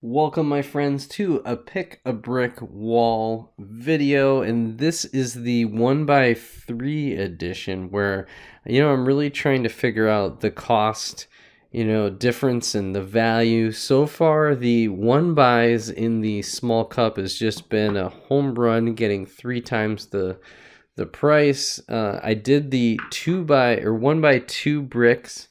Welcome, my friends, to a pick a brick wall video, and this is the 1x3 edition where I'm really trying to figure out the cost difference in the value. So far, the 1x's in the small cup has just been a home run, getting 3 times the price. I did the 1x2 bricks,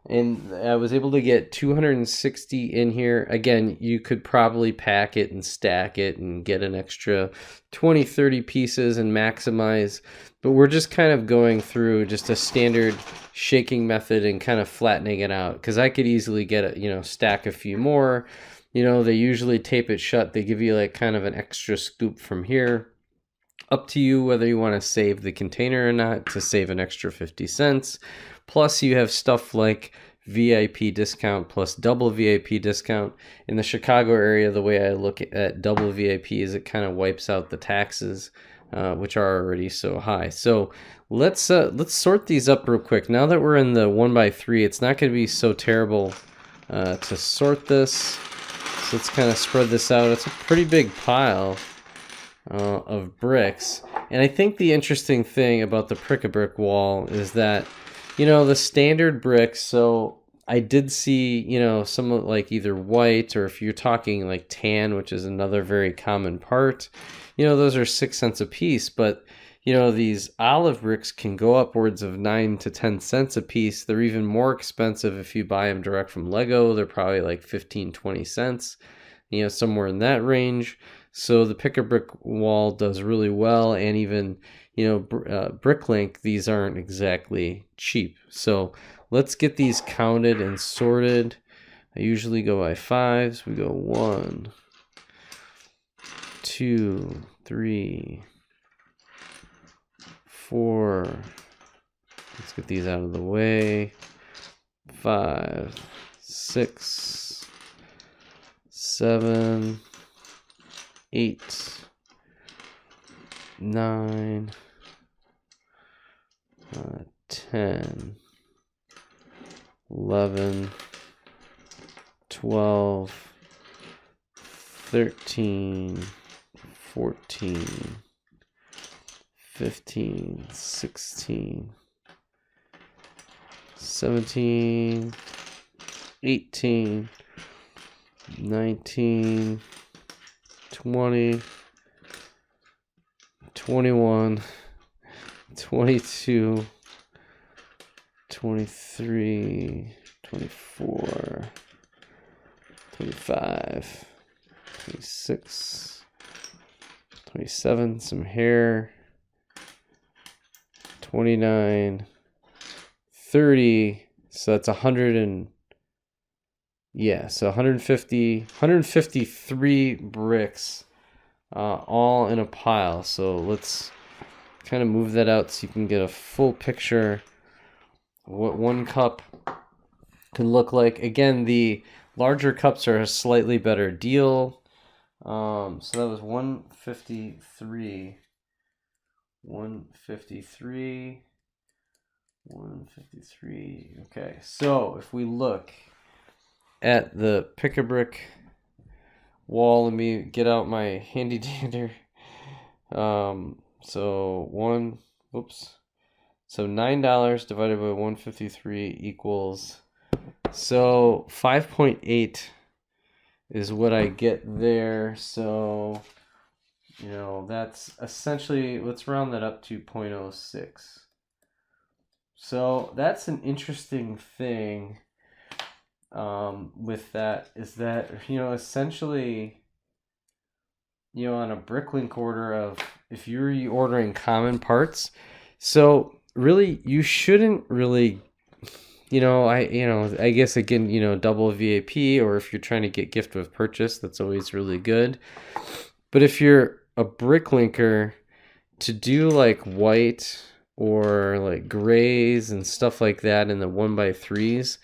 and I was able to get 260 in here. Again, you could probably pack it and stack it and get an extra 20-30 pieces and maximize, but we're just kind of going through just a standard shaking method and kind of flattening it out, because I could easily get a stack a few more. They usually tape it shut. They give you like kind of an extra scoop from here. Up to you whether you want to save the container or not to save an extra 50 cents. Plus, you have stuff like VIP discount plus double VIP discount. In the Chicago area, the way I look at double VIP is it kind of wipes out the taxes, which are already so high. So let's sort these up real quick. Now that we're in the 1x3, it's not going to be so terrible to sort this. So let's kind of spread this out. It's a pretty big pile of bricks. And I think the interesting thing about the pick-a-brick wall is that the standard bricks, so I did see some like either white, or if you're talking like tan, which is another very common part, those are 6 cents a piece. But these olive bricks can go upwards of 9 to 10 cents a piece. They're even more expensive if you buy them direct from Lego. They're probably like 15-20 cents, somewhere in that range. So the pick-a-brick wall does really well, and even bricklink, these aren't exactly cheap. So let's get these counted and sorted. I usually go by fives. We go 1, 2, 3, 4. Let's get these out of the way. 5, 6, 7, 8, 9, 10, 11, 12, 13, 14, 15, 16, 17, 18, 19, 20, 21, 22, 23, 24, 25, 26, 27, some hair, 29, 30, so that's 100 and so 153 bricks, all in a pile. So let's kind of move that out so you can get a full picture of what one cup can look like. Again, the larger cups are a slightly better deal. So that was 153. 153. Okay, so if we look at the pick-a-brick wall, let me get out my handy dandy. So $9 divided by 153 equals, so 5.8 is what I get there. So that's essentially, let's round that up to 0.06. So that's an interesting thing with that, is that essentially on a bricklink order, of if you're ordering common parts, so really you shouldn't really I guess again double VIP, or if you're trying to get gift with purchase, that's always really good. But if you're a bricklinker, to do like white or like grays and stuff like that in the 1x3s,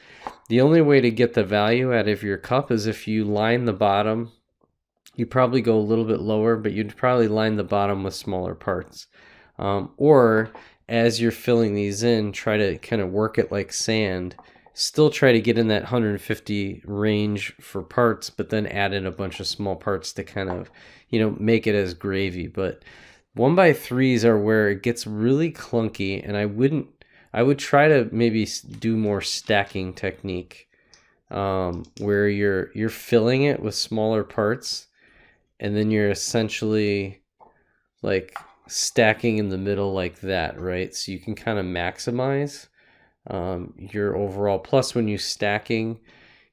the only way to get the value out of your cup is if you line the bottom. You probably go a little bit lower, but you'd probably line the bottom with smaller parts. Or as you're filling these in, try to kind of work it like sand still try to get in that 150 range for parts, but then add in a bunch of small parts to kind of, make it as gravy. But 1x3s are where it gets really clunky, and I would try to maybe do more stacking technique, where you're filling it with smaller parts, and then you're essentially like stacking in the middle like that, right? So you can kind of maximize your overall. Plus, when you're stacking,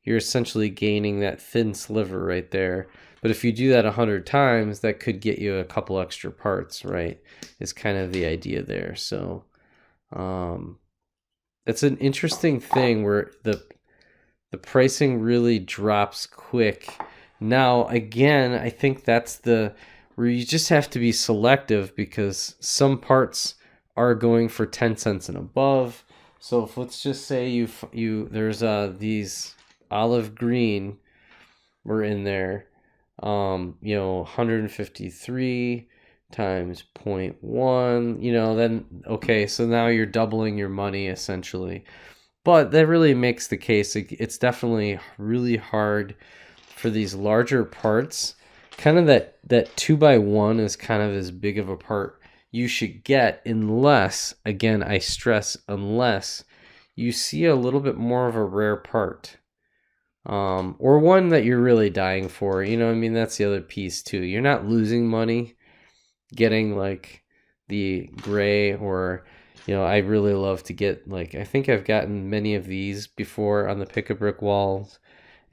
you're essentially gaining that thin sliver right there. But if you do that 100 times, that could get you a couple extra parts, right? Is kind of the idea there. So it's an interesting thing where the pricing really drops quick. Now, again, I think that's where you just have to be selective, because some parts are going for 10 cents and above. So if, let's just say there's these olive green were in there, 153 times 0.1, then okay, so now you're doubling your money essentially. But that really makes the case. It's definitely really hard for these larger parts. Kind of that 2x1 is kind of as big of a part you should get, unless, again, I stress, unless you see a little bit more of a rare part, or one that you're really dying for. That's the other piece too. You're not losing money getting like the gray, or I really love to get, like, I think I've gotten many of these before on the Pick-a-Brick walls,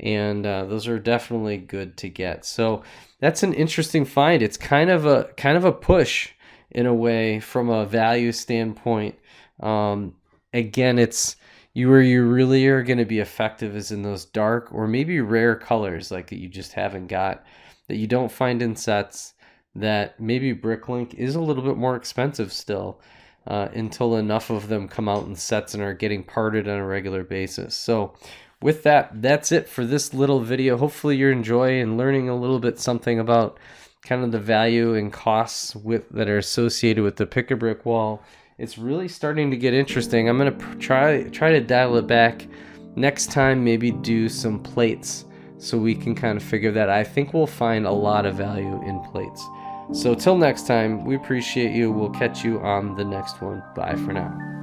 and those are definitely good to get. So that's an interesting find. It's kind of a push in a way from a value standpoint. Again, it's where you really are going to be effective is in those dark or maybe rare colors, like that you just haven't got, that you don't find in sets, that maybe bricklink is a little bit more expensive still, until enough of them come out in sets and are getting parted on a regular basis. So with that, that's it for this little video. Hopefully you're enjoying and learning a little bit something about kind of the value and costs that are associated with the Pick-a-Brick wall. It's really starting to get interesting. I'm going to try to dial it back next time, maybe do some plates so we can kind of figure that. I think we'll find a lot of value in plates. So till next time, we appreciate you. We'll catch you on the next one. Bye for now.